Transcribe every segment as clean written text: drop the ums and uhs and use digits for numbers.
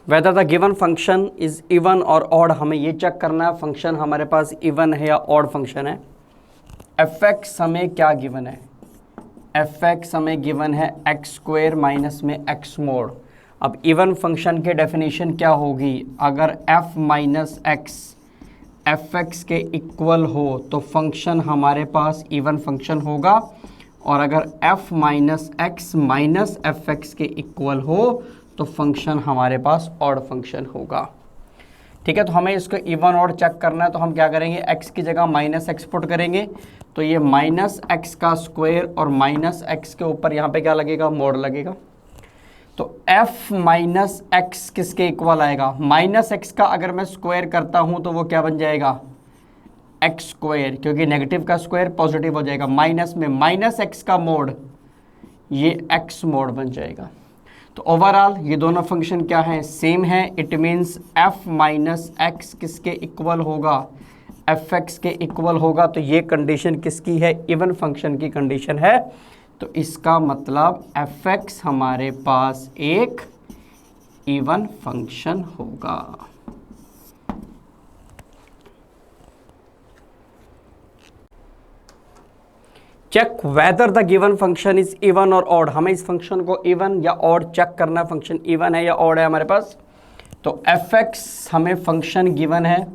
Weather the given function is even और odd, हमें ये चेक करना है फंक्शन हमारे पास इवन है या ऑड फंक्शन है। एफ एक्स हमें क्या गिवन है, एफ एक्स हमें गिवन है एक्स स्क्वायर माइनस में एक्स मोड। अब इवन फंक्शन के डेफिनेशन क्या होगी, अगर F minus x F x के इक्वल हो तो फंक्शन हमारे पास इवन फंक्शन होगा, और अगर F minus x minus f x के इक्वल हो तो फंक्शन हमारे पास ऑड फंक्शन होगा। ठीक है, तो हमें इसको इवन ऑड चेक करना है, तो हम क्या करेंगे, x की जगह माइनस एक्स पुट करेंगे, तो ये माइनस एक्स का स्क्वायर और माइनस एक्स के ऊपर यहाँ पे क्या लगेगा, मोड लगेगा। तो f माइनस एक्स किसके इक्वल आएगा, माइनस एक्स का अगर मैं स्क्वायर करता हूँ तो वो क्या बन जाएगा, एक्स स्क्वायर, क्योंकि नेगेटिव का स्क्वायर पॉजिटिव हो जाएगा, माइनस में माइनस एक्स का मोड ये एक्स मोड बन जाएगा। तो ओवरऑल ये दोनों फंक्शन क्या है, सेम है। It means f minus x किसके इक्वल होगा, एफ एक्स के इक्वल होगा। तो ये कंडीशन किसकी है, इवन फंक्शन की कंडीशन है। तो इसका मतलब एफ एक्स हमारे पास एक इवन फंक्शन होगा। Check whether the given function is even और ऑड, हमें इस फंक्शन को इवन या ऑड चेक करना है, फंक्शन इवन है या ऑड है हमारे पास। तो एफ एक्स हमें फंक्शन गिवन है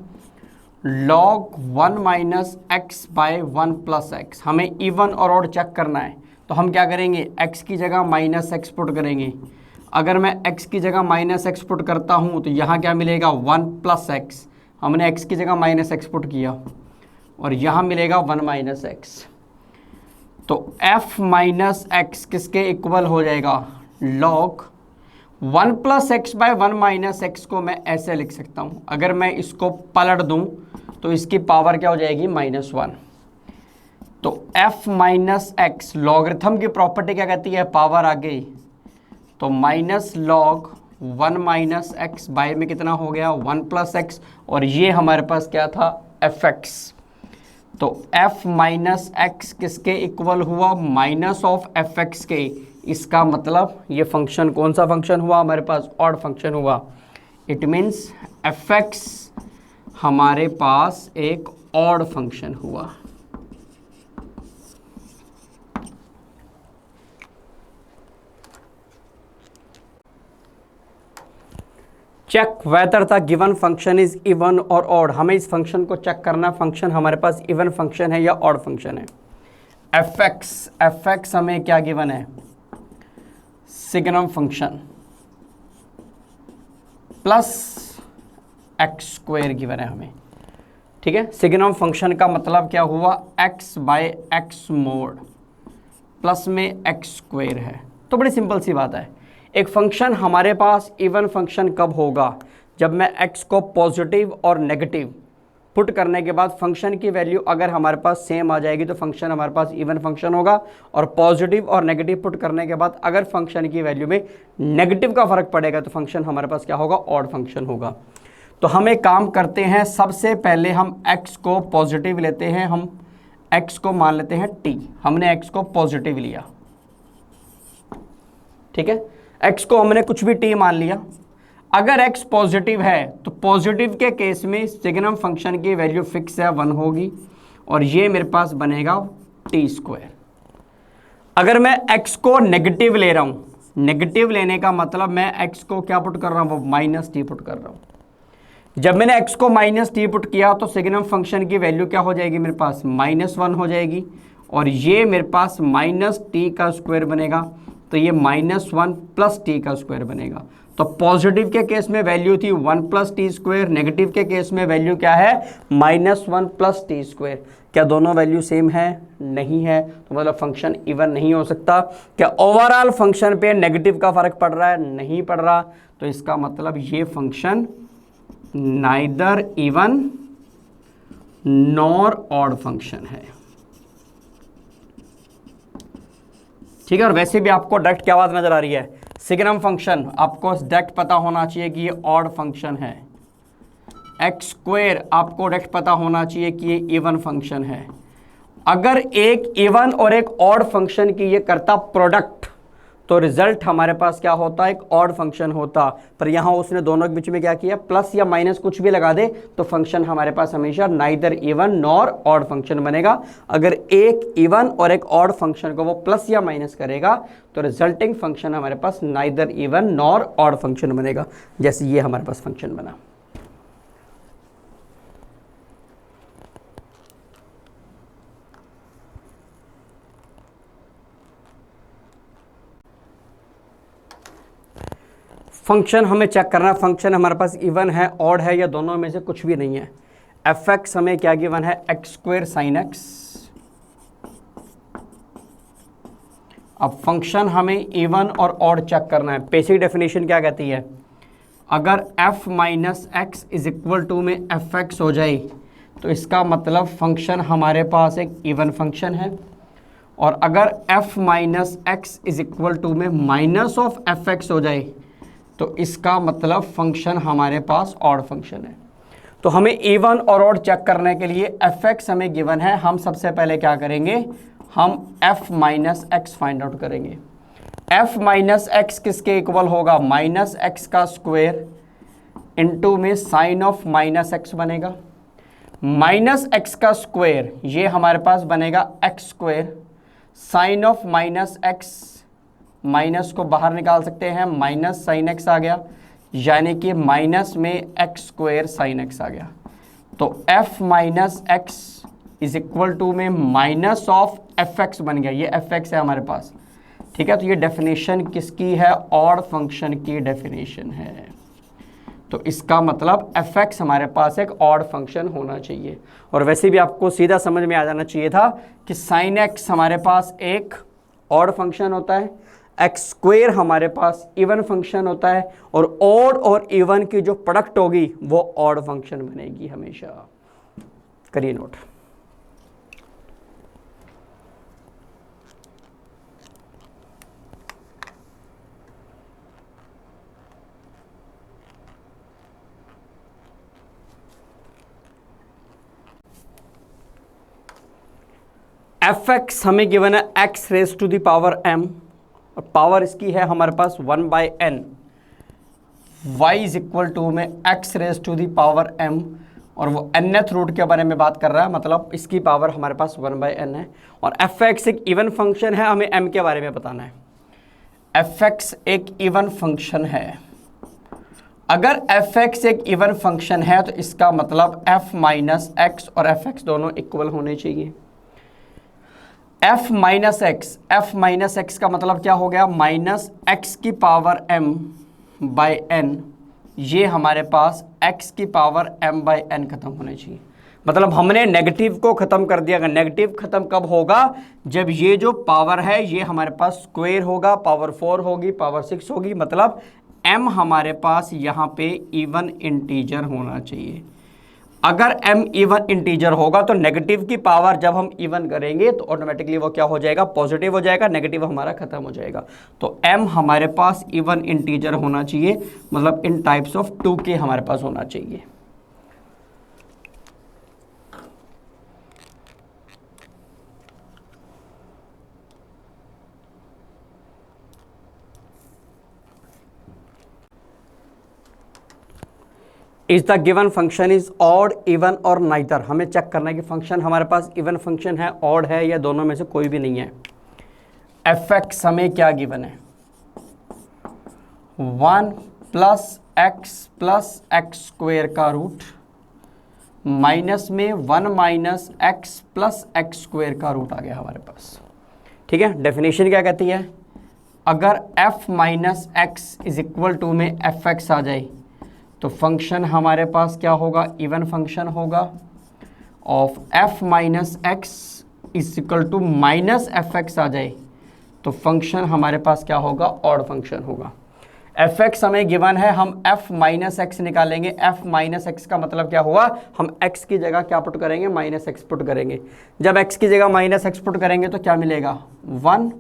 log 1 minus x by 1 plus x, हमें इवन और ऑड चेक करना है। तो हम क्या करेंगे, x की जगह माइनस एक्स पुट करेंगे। अगर मैं x की जगह माइनस एक्स पुट करता हूँ तो यहाँ क्या मिलेगा, 1 प्लस एक्स, हमने x की जगह माइनस एक्स पुट किया, और यहाँ मिलेगा 1 माइनस एक्स। तो f माइनस एक्स किसके इक्वल हो जाएगा, log 1 plus x by 1 minus x को मैं ऐसे लिख सकता हूँ। अगर मैं इसको पलट दूँ तो इसकी पावर क्या हो जाएगी, -1। तो f माइनस एक्स, लॉगरिथम की प्रॉपर्टी क्या कहती है, पावर आ गई, तो minus log 1 minus x by में कितना हो गया, 1 प्लस एक्स, और ये हमारे पास क्या था, एफ एक्स। तो f माइनस एक्स किसके इक्वल हुआ, माइनस ऑफ एफ एक्स के। इसका मतलब ये फंक्शन कौन सा फंक्शन हुआ हमारे पास, ऑड फंक्शन हुआ। इट मीन्स एफ एक्स हमारे पास एक ऑड फंक्शन हुआ। Check whether the given function is even और ऑड, हमें इस फंक्शन को चेक करना, फंक्शन हमारे पास इवन फंक्शन है या ऑड फंक्शन है। एफ एक्स हमें क्या गिवन है, signum function plus x square given है हमें। ठीक है, सिग्नम फंक्शन का मतलब क्या हुआ, x by x mod plus में एक्स स्क्वायर है। तो बड़ी सिंपल सी बात है, एक फंक्शन हमारे पास इवन फंक्शन कब होगा, जब मैं x को पॉजिटिव और नेगेटिव पुट करने के बाद फंक्शन की वैल्यू अगर हमारे पास सेम आ जाएगी तो फंक्शन हमारे पास इवन फंक्शन होगा, और पॉजिटिव और नेगेटिव पुट करने के बाद अगर फंक्शन की वैल्यू में नेगेटिव का फर्क पड़ेगा तो फंक्शन हमारे पास क्या होगा, ऑड फंक्शन होगा। तो हम एक काम करते हैं, सबसे पहले हम x को पॉजिटिव लेते हैं, हम x को मान लेते हैं t, हमने x को पॉजिटिव लिया। ठीक है, x को हमने कुछ भी t मान लिया। अगर x पॉजिटिव है तो पॉजिटिव के केस में सिग्नम फंक्शन की वैल्यू फिक्स है, 1 होगी, और ये मेरे पास बनेगा t स्क्वायर। अगर मैं x को नेगेटिव ले रहा हूँ, नेगेटिव लेने का मतलब मैं x को क्या पुट कर रहा हूँ, -t पुट कर रहा हूँ। जब मैंने x को -t पुट किया तो सिग्नम फंक्शन की वैल्यू क्या हो जाएगी, मेरे पास -1 हो जाएगी, और ये मेरे पास -t का स्क्वायर बनेगा, तो ये -1 प्लस t का स्क्वायर बनेगा। तो पॉजिटिव के केस में वैल्यू थी 1 प्लस टी स्क्वायर, नेगेटिव के केस में वैल्यू क्या है, -1 प्लस टी स्क्वायर। क्या दोनों वैल्यू सेम है, नहीं है, तो मतलब फंक्शन इवन नहीं हो सकता। क्या ओवरऑल फंक्शन पे नेगेटिव का फर्क पड़ रहा है, नहीं पड़ रहा, तो इसका मतलब ये function neither even nor odd function है। ठीक है, और वैसे भी आपको डायरेक्ट क्या बात नजर आ रही है, सिग्नम फंक्शन आपको डायरेक्ट पता होना चाहिए कि ये ऑड फंक्शन है, एक्स स्क्वायर आपको डायरेक्ट पता होना चाहिए कि ये इवन फंक्शन है। अगर एक इवन और एक ऑड फंक्शन की ये करता प्रोडक्ट तो रिजल्ट हमारे पास क्या होता है, एक ऑड फंक्शन होता। पर यहाँ उसने दोनों के बीच में क्या किया, प्लस या माइनस कुछ भी लगा दे तो फंक्शन हमारे पास हमेशा neither even nor odd function बनेगा। अगर एक इवन और एक ऑड फंक्शन को वो प्लस या माइनस करेगा तो रिजल्टिंग फंक्शन हमारे पास neither even nor odd function बनेगा, जैसे ये हमारे पास फंक्शन बना। फंक्शन हमें चेक करना, फंक्शन हमारे पास इवन है, ऑड है, या दोनों में से कुछ भी नहीं है। एफ एक्स हमें क्या गिवन है, एक्स स्क्वायर साइन एक्स। अब फंक्शन हमें इवन और ऑड चेक करना है। बेसिक डेफिनेशन क्या कहती है, अगर f minus x is equal to में एफ एक्स हो जाए तो इसका मतलब फंक्शन हमारे पास एक इवन फंक्शन है, और अगर f minus x is equal to में माइनस ऑफ एफ एक्स हो जाए तो इसका मतलब फंक्शन हमारे पास ऑड फंक्शन है। तो हमें इवन और ऑड चेक करने के लिए एफ एक्स हमें गिवन है, हम सबसे पहले क्या करेंगे, हम f minus x find out करेंगे। f माइनस एक्स किसके इक्वल होगा, माइनस एक्स का स्क्वायर इंटू में साइन ऑफ माइनस एक्स बनेगा। माइनस एक्स का स्क्वायर ये हमारे पास बनेगा x square, sine of minus x, minus को बाहर निकाल सकते हैं, माइनस साइन एक्स आ गया, यानी कि माइनस में एक्स स्क्वायर साइन एक्स आ गया। तो f minus x is equal to में माइनस ऑफ एफ एक्स बन गया, ये एफ एक्स है हमारे पास, ठीक है। तो ये डेफिनेशन किसकी है, ऑड फंक्शन की डेफिनेशन है। तो इसका मतलब एफ एक्स हमारे पास एक ऑड फंक्शन होना चाहिए। और वैसे भी आपको सीधा समझ में आ जाना चाहिए था कि साइन एक्स हमारे पास एक ऑड फंक्शन होता है, एक्स स्क्वायर हमारे पास इवन फंक्शन होता है, और ऑड और इवन की जो प्रोडक्ट होगी वो ऑड फंक्शन बनेगी हमेशा। करिए नोट। एफ एक्स हमें गिवन है x raise to the power m, और पावर इसकी है हमारे पास 1/n। y is equal to में x raise to the power m, और वो nth रूट के बारे में बात कर रहा है, मतलब इसकी पावर हमारे पास 1/n है। और एफ एक्स एक इवन फंक्शन है, हमें m के बारे में बताना है। एफ एक्स एक इवन फंक्शन है, अगर एफ एक्स एक इवन फंक्शन है तो इसका मतलब f माइनस एक्स और एफ एक्स दोनों इक्वल होने चाहिए। f माइनस एक्स का मतलब क्या हो गया, माइनस एक्स की पावर m बाई n, ये हमारे पास x की पावर m बाई n खत्म होने चाहिए। मतलब हमने नेगेटिव को खत्म कर दिया। अगर नेगेटिव खत्म कब होगा, जब ये जो पावर है ये हमारे पास स्क्वायर होगा, पावर 4 होगी, पावर 6 होगी, मतलब m हमारे पास यहाँ पे इवन इंटीजर होना चाहिए। अगर m इवन इंटीजर होगा तो नेगेटिव की पावर जब हम इवन करेंगे तो ऑटोमेटिकली वो क्या हो जाएगा, पॉजिटिव हो जाएगा, नेगेटिव हमारा खत्म हो जाएगा। तो m हमारे पास इवन इंटीजर होना चाहिए, मतलब इन टाइप्स ऑफ 2k हमारे पास होना चाहिए। Is the given function is odd even और नाइदर। हमें चेक करना है कि फंक्शन हमारे पास इवन फंक्शन है, ऑड है, या दोनों में से कोई भी नहीं है। एफ एक्स हमें क्या गिवन है, 1 प्लस एक्स स्क्वायर का रूट माइनस में 1 minus x plus x square का रूट आ गया हमारे पास, ठीक है। डेफिनेशन क्या कहती है, अगर f minus x is equal to में एफ एक्स आ जाए तो फंक्शन हमारे पास क्या होगा, इवन फंक्शन होगा। Of f minus x is equal to minus f x आ जाए तो फंक्शन हमारे पास क्या होगा, ऑड फंक्शन होगा। एफ एक्स हमें गिवन है, हम f माइनस एक्स निकालेंगे। f माइनस एक्स का मतलब क्या हुआ, हम x की जगह क्या पुट करेंगे, माइनस एक्स पुट करेंगे। जब x की जगह माइनस एक्स पुट करेंगे तो क्या मिलेगा, 1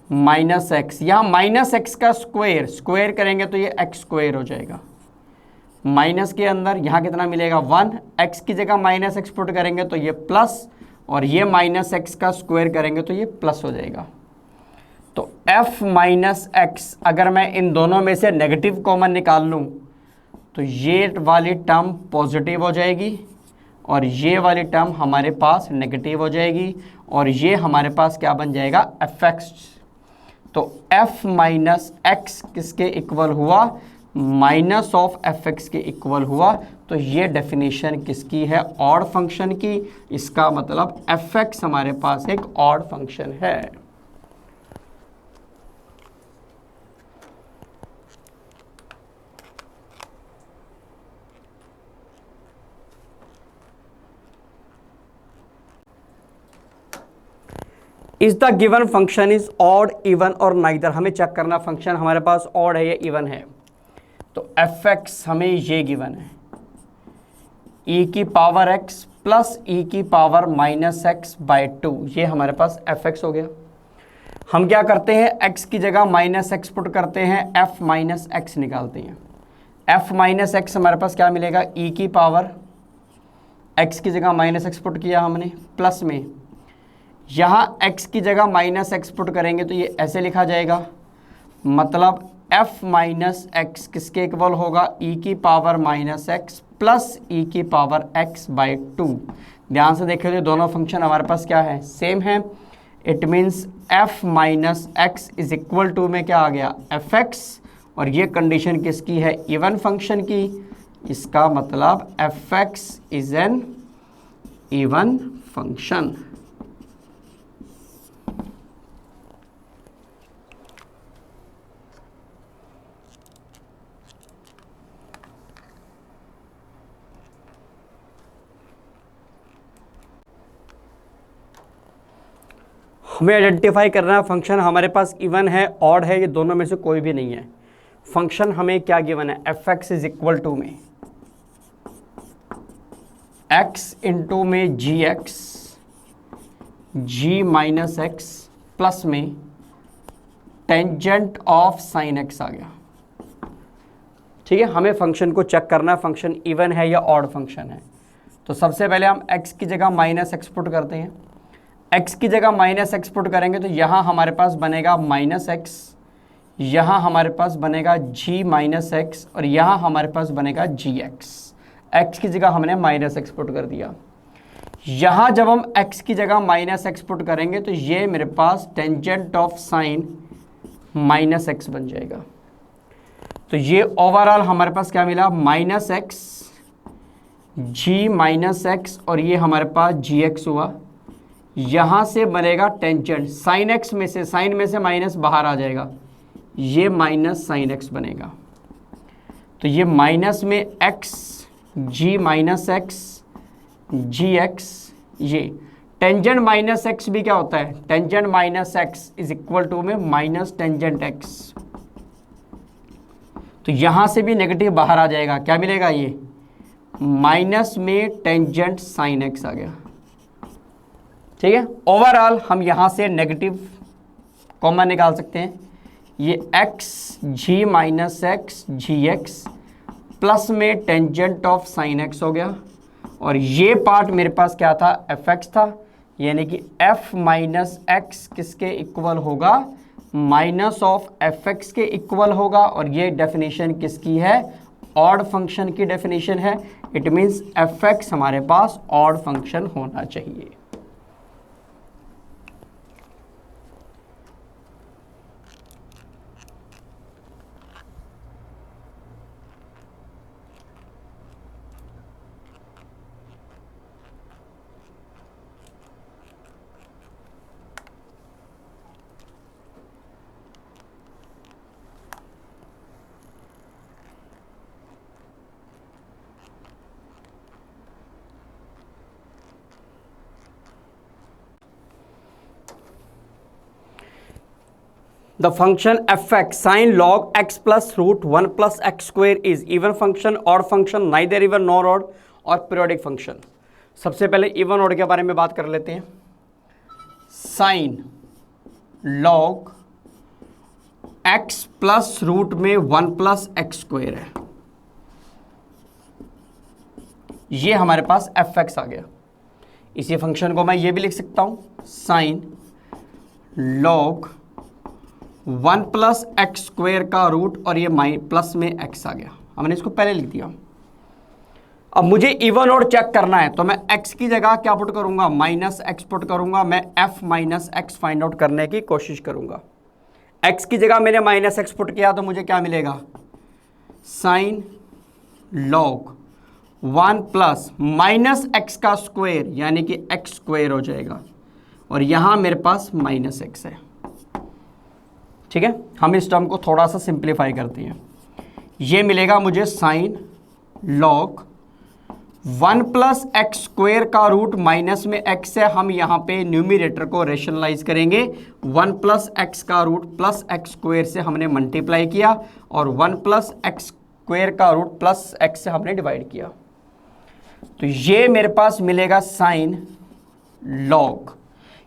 माइनस एक्स, यहाँ माइनस एक्स का स्क्वायर, स्क्वायर करेंगे तो ये एक्स स्क्वायर हो जाएगा। माइनस के अंदर यहाँ कितना मिलेगा, 1, एक्स की जगह माइनस एक्स पुट करेंगे तो ये प्लस, और ये माइनस एक्स का स्क्वायर करेंगे तो ये प्लस हो जाएगा। तो f माइनस एक्स, अगर मैं इन दोनों में से नेगेटिव कॉमन निकाल लूँ तो ये वाली टर्म पॉजिटिव हो जाएगी और ये वाली टर्म हमारे पास नेगेटिव हो जाएगी और ये हमारे पास क्या बन जाएगा, एफ एक्स। तो f माइनस एक्स किसके इक्वल हुआ, माइनस ऑफ एफ एक्स के इक्वल हुआ। तो ये डेफिनेशन किसकी है, ऑड फंक्शन की। इसका मतलब एफ एक्स हमारे पास एक ऑड फंक्शन है। Is the given function is odd, even और नाइदर। हमें चेक करना फंक्शन हमारे पास ऑड है या इवन है। तो एफ एक्स हमें ये गिवन है, ई की पावर एक्स प्लस ई की पावर माइनस एक्स बाई 2, ये हमारे पास एफ एक्स हो गया। हम क्या करते हैं, एक्स की जगह माइनस एक्स पुट करते हैं, एफ माइनस एक्स निकालते हैं। एफ माइनस एक्स हमारे पास क्या मिलेगा, ई की पावर एक्स की जगह माइनस एक्स पुट किया हमने, प्लस में यहाँ x की जगह माइनस एक्स पुट करेंगे तो ये ऐसे लिखा जाएगा, मतलब f माइनस एक्स किसके इक्वल होगा, e की power minus x plus e की पावर x बाई 2। ध्यान से देखिए तो दोनों फंक्शन हमारे पास क्या है, सेम है। It means f minus x is equal to में क्या आ गया, एफ एक्स, और ये कंडीशन किसकी है, इवन फंक्शन की। इसका मतलब F x is an even function. हमें आइडेंटिफाई करना है फंक्शन हमारे पास इवन है, ऑड है, ये दोनों में से कोई भी नहीं है। फंक्शन हमें क्या गिवन है, f x is equal to में एक्स इंटू में g x, g minus x plus में टेंजेंट ऑफ साइन एक्स आ गया। ठीक है, हमें फंक्शन को चेक करना है फंक्शन इवन है या ऑड फंक्शन है। तो सबसे पहले हम एक्स की जगह माइनस एक्स पुट करते हैं। x की जगह माइनस एक्स पुट करेंगे तो यहाँ हमारे पास बनेगा माइनस एक्स, यहाँ हमारे पास बनेगा g माइनस एक्स और यहाँ हमारे पास बनेगा जी एक्स। एक्स की जगह हमने माइनस एक्स पुट कर दिया। यहाँ जब हम x की जगह माइनस एक्स पुट करेंगे तो ये मेरे पास tangent of sine minus x बन जाएगा। तो ये ओवरऑल हमारे पास क्या मिला, minus x g minus x और ये हमारे पास जी एक्स हुआ। यहाँ से बनेगा टेंजेंट, साइन एक्स में से, साइन में से माइनस बाहर आ जाएगा, ये माइनस साइन एक्स बनेगा। तो ये माइनस में x g minus x g x, ये टेंजेंट माइनस एक्स भी क्या होता है, tangent minus x is equal to में माइनस टेंजेंट एक्स। तो यहाँ से भी नेगेटिव बाहर आ जाएगा, क्या मिलेगा, ये माइनस में टेंजेंट साइन एक्स आ गया। ठीक है, ओवरऑल हम यहाँ से नेगेटिव कॉमन निकाल सकते हैं। ये x जी minus x g x plus में टेंजेंट ऑफ साइन एक्स हो गया और ये पार्ट मेरे पास क्या था, एफ एक्स था, यानी कि f माइनस एक्स किसके इक्वल होगा, माइनस ऑफ एफ एक्स के इक्वल होगा। और ये डेफिनेशन किसकी है, ऑड फंक्शन की डेफिनेशन है। इट मीन्स एफ एक्स हमारे पास ऑड फंक्शन होना चाहिए। The function fx sin log x plus root 1 plus x square is even function, odd function, neither even nor odd और periodic function। सबसे पहले even odd के बारे में बात कर लेते हैं। Sine log x plus root में 1 प्लस एक्स स्क्वेयर है, ये हमारे पास fx आ गया। इसी फंक्शन को मैं ये भी लिख सकता हूं, sign log 1 plus x square का रूट और ये प्लस में एक्स आ गया, हमने इसको पहले लिख दिया। अब मुझे इवन और चेक करना है तो मैं x की जगह क्या पुट करूंगा, माइनस एक्स पुट करूंगा। मैं f minus x find out करने की कोशिश करूंगा। x की जगह मैंने माइनस एक्स पुट किया तो मुझे क्या मिलेगा, sine log 1 plus minus x का स्क्वायर यानी कि एक्स स्क्वायर हो जाएगा और यहां मेरे पास माइनस एक्स है। ठीक है, हम इस टर्म को थोड़ा सा सिंप्लीफाई करते हैं। ये मिलेगा मुझे sine log 1 plus x square का रूट माइनस में एक्स है, हम यहाँ पे न्यूमिरेटर को रेशनलाइज करेंगे। 1 प्लस एक्स का रूट प्लस एक्स स्क्वायर से हमने मल्टीप्लाई किया और 1 प्लस एक्स स्क्वायर का रूट प्लस एक्स से हमने डिवाइड किया। तो ये मेरे पास मिलेगा साइन लॉग,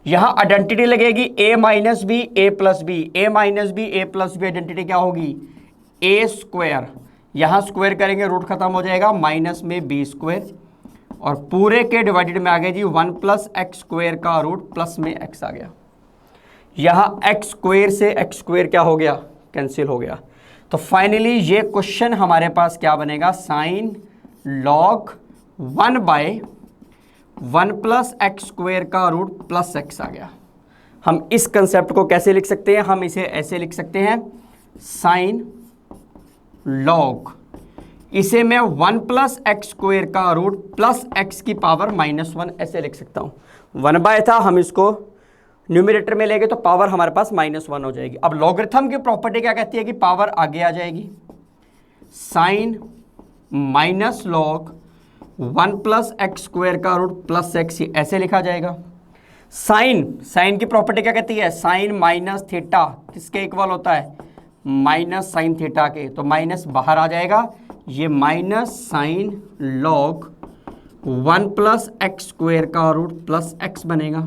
यहाँ आइडेंटिटी लगेगी a minus b a plus b, a minus b a plus B identity क्या होगी, ए स्क्वायर, यहाँ स्क्वायर करेंगे रूट खत्म हो जाएगा, माइनस में बी स्क्वायर और पूरे के डिवाइडेड में आ गया जी 1 प्लस एक्स स्क्वायर का रूट प्लस में एक्स आ गया। यहाँ एक्स स्क्वायर से एक्स स्क्वायर क्या हो गया, कैंसिल हो गया। तो फाइनली ये क्वेश्चन हमारे पास क्या बनेगा, sine log 1 by 1 plus x square का रूट प्लस एक्स आ गया। हम इस कंसेप्ट को कैसे लिख सकते हैं, हम इसे ऐसे लिख सकते हैं, साइन लॉग, इसे मैं 1 प्लस एक्स स्क्वायर का रूट प्लस एक्स की पावर -1 ऐसे लिख सकता हूं। 1 बाय था, हम इसको न्यूमरेटर में लेंगे तो पावर हमारे पास -1 हो जाएगी। अब लॉगरिथम की प्रॉपर्टी क्या कहती है कि पावर आगे आ जाएगी, sine minus log 1 plus x square का रूट प्लस एक्स, ऐसे लिखा जाएगा। साइन की प्रॉपर्टी क्या कहती है, साइन माइनस थीटा किसके इक्वल होता है, माइनस साइन थीटा के, तो माइनस बाहर आ जाएगा, ये minus sign log 1 plus x square का रूट प्लस एक्स बनेगा।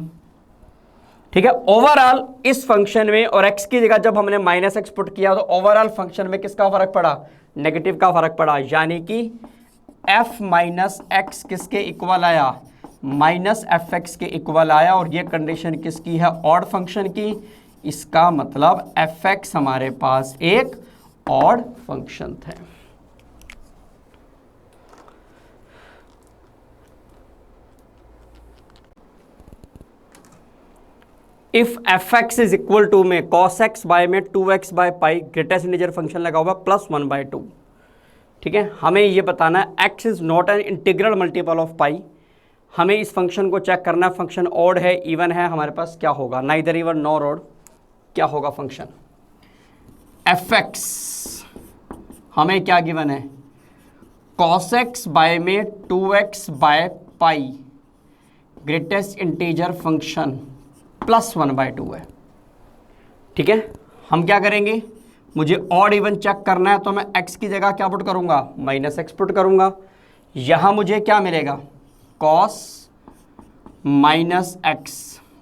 ठीक है, ओवरऑल इस फंक्शन में और x की जगह जब हमने माइनस एक्स पुट किया तो ओवरऑल फंक्शन में किसका फर्क पड़ा, नेगेटिव का फर्क पड़ा, यानी कि f माइनस एक्स किसके इक्वल आया, माइनस एफ एक्स के इक्वल आया। और ये कंडीशन किसकी है, ऑड फंक्शन की, इसका मतलब एफ एक्स हमारे पास एक ऑड फंक्शन था। If f x is equal to में कॉस एक्स बाय में 2x by pi, greatest integer function लगा हुआ +1/2। ठीक है, हमें ये बताना है x is not an integral multiple of pi. हमें इस फंक्शन को चेक करना है, फंक्शन ऑड है इवन है, हमारे पास क्या होगा, नाइदर इवन नॉर ऑड, क्या होगा फंक्शन एफ एक्स, हमें क्या गिवन है, कॉस एक्स बाय में 2x by pi, greatest integer function +1/2 है। ठीक है, हम क्या करेंगे, मुझे ऑड इवन चेक करना है तो मैं x की जगह क्या पुट करूंगा, -x पुट करूंगा। यहां मुझे क्या मिलेगा, cos -x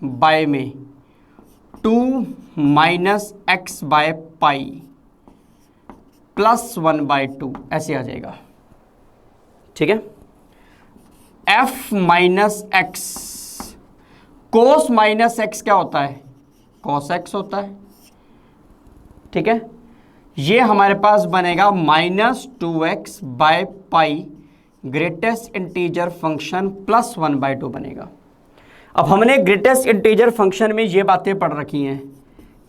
बाय में 2 -x बाय पाई +1/2 ऐसे आ जाएगा। ठीक है, f minus x, cos minus x क्या होता है, cos x होता है। ठीक है, ये हमारे पास बनेगा -2x by pi, greatest integer function +1/2 बनेगा। अब हमने ग्रेटेस्ट इंटीजर फंक्शन में ये बातें पढ़ रखी हैं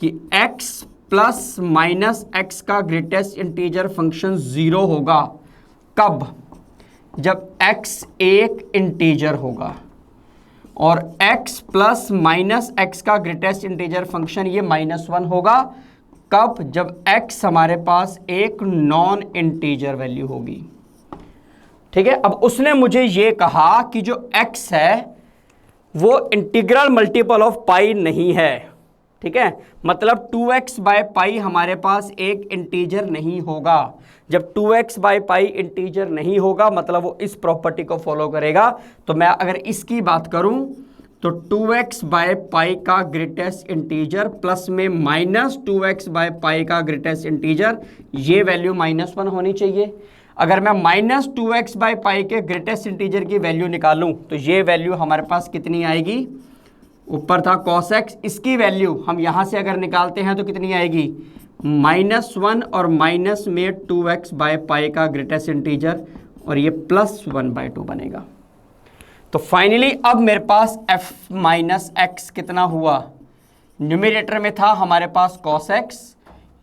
कि x प्लस माइनस एक्स का ग्रेटेस्ट इंटीजर फंक्शन 0 होगा, कब, जब x एक इंटीजर होगा, और x प्लस माइनस एक्स का ग्रेटेस्ट इंटीजर फंक्शन ये -1 होगा, कब, जब x हमारे पास एक नॉन इंटीजर वैल्यू होगी। ठीक है, अब उसने मुझे ये कहा कि जो x है वो इंटीग्रल मल्टीपल ऑफ पाई नहीं है। ठीक है, मतलब 2x बाय पाई हमारे पास एक इंटीजर नहीं होगा। जब 2x बाय पाई इंटीजर नहीं होगा मतलब वो इस प्रॉपर्टी को फॉलो करेगा। तो मैं अगर इसकी बात करूं तो 2x बाय पाई का ग्रेटेस्ट इंटीजर प्लस में -2x बाय पाई का ग्रेटेस्ट इंटीजर, ये वैल्यू -1 होनी चाहिए। अगर मैं -2x बाय पाई के ग्रेटेस्ट इंटीजर की वैल्यू निकालूं तो ये वैल्यू हमारे पास कितनी आएगी, ऊपर था cos x, इसकी वैल्यू हम यहाँ से अगर निकालते हैं तो कितनी आएगी, -1 और माइनस में 2x बाय पाई का ग्रेटेस्ट इंटीजर, और ये +1/2 बनेगा। तो फाइनली अब मेरे पास f माइनस एक्स कितना हुआ, न्यूमरेटर में था हमारे पास cos x,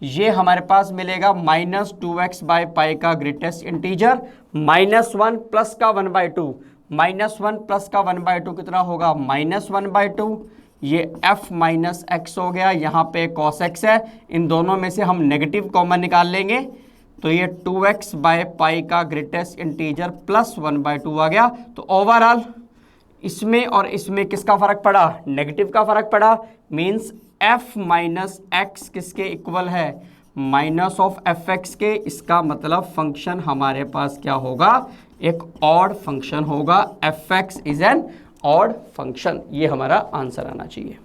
ये हमारे पास मिलेगा -2x बाय पाई का ग्रेटेस्ट इंटीजर, -1 प्लस का 1/2, -1 प्लस का 1/2 कितना होगा, -1/2, ये f माइनस एक्स हो गया, यहाँ पे cos x है, इन दोनों में से हम नेगेटिव कॉमन निकाल लेंगे, तो ये 2x बाय पाई का ग्रेटेस्ट इंटीजर +1/2 आ गया। तो ओवरऑल इसमें और इसमें किसका फर्क पड़ा, नेगेटिव का फर्क पड़ा, मींस f माइनस एक्स किसके इक्वल है, माइनस ऑफ एफ एक्स के। इसका मतलब फंक्शन हमारे पास क्या होगा, एक ऑड फंक्शन होगा, f x is an odd function. ये हमारा आंसर आना चाहिए।